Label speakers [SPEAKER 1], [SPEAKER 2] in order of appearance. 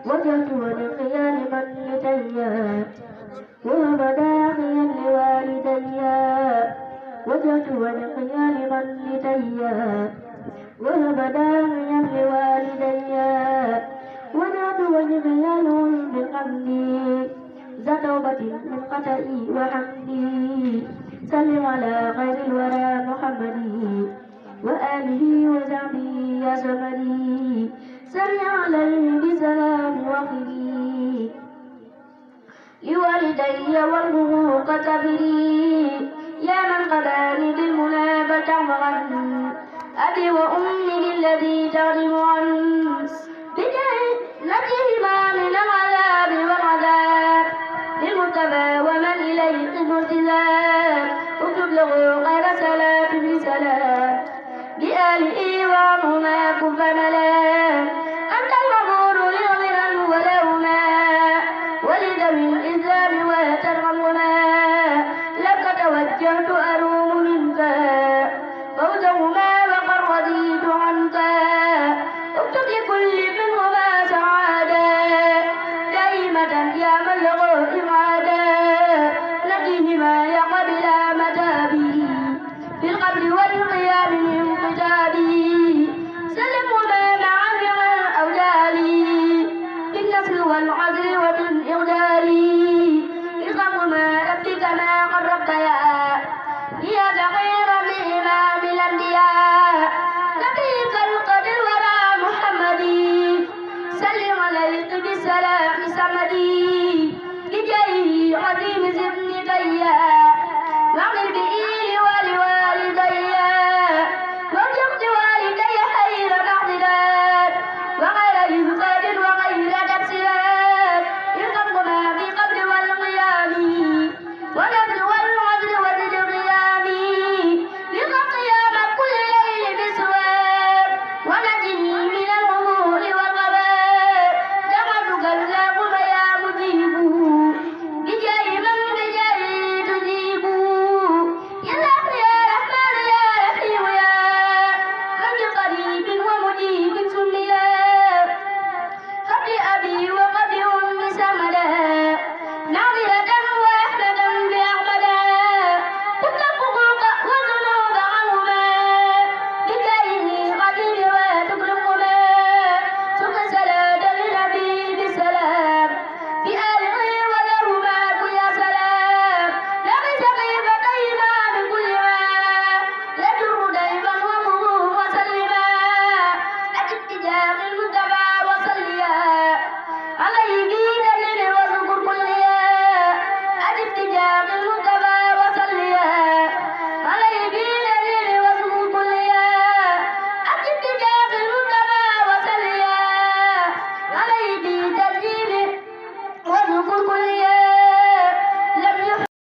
[SPEAKER 1] وجهت وجهي لمن لدي وهب داعيا لوالدي وجهت وجهي لمن لدي وهب داعيا لوالدي ونعت وجهي لهم بالحمد ذا توبة من خطئي وحمدي سلم على خير الورى محمد وآله وصحبه يا سمدي سل عليه بسلام وخير لوالدي والحقوق كبري يا من قداني بالمنى فتعمغا أبي وأمي الذي تغرم عنه بجنتهما من العذاب والعذاب للمتبى ومن إليه المرتزاب اكتب له غير صلاة بسلام بآله وعنهما كف ملا أنت المغفور لغفرا ولهما ولذوي الإسلام وترحمهما لك توجهت أروم منك فوزهما وقد رضيت عنك اكتب لكل منهما سعادة دائمة يا من له إرادة نجيهما يا قبل متابي في القبر والقيام من قتابي سلمهما معا من أوجالي في النسل والعزل وفي الإغدال إقامهما ربك ما قربت يا تغير بإمام الأنبياء نبيك القدر ولا محمدي سلم عليك بالسلام سمدي بجاه عظيم زبن ديا واغفر به ولوالدي وارزق والدي خير معضلات وغير إفساد وغير تفسيرات ارزقهما في قبل والقيام والنذر والعدل وذل القيام ارزق قيام كل ليل بسواد ونجني من الغرور والغباء دعوتك اللهم يا مجيب بجاه من بجاه تجيب يا الله يا رحمن يا رحيم يا من قريب ومجيب سميا خبر أبي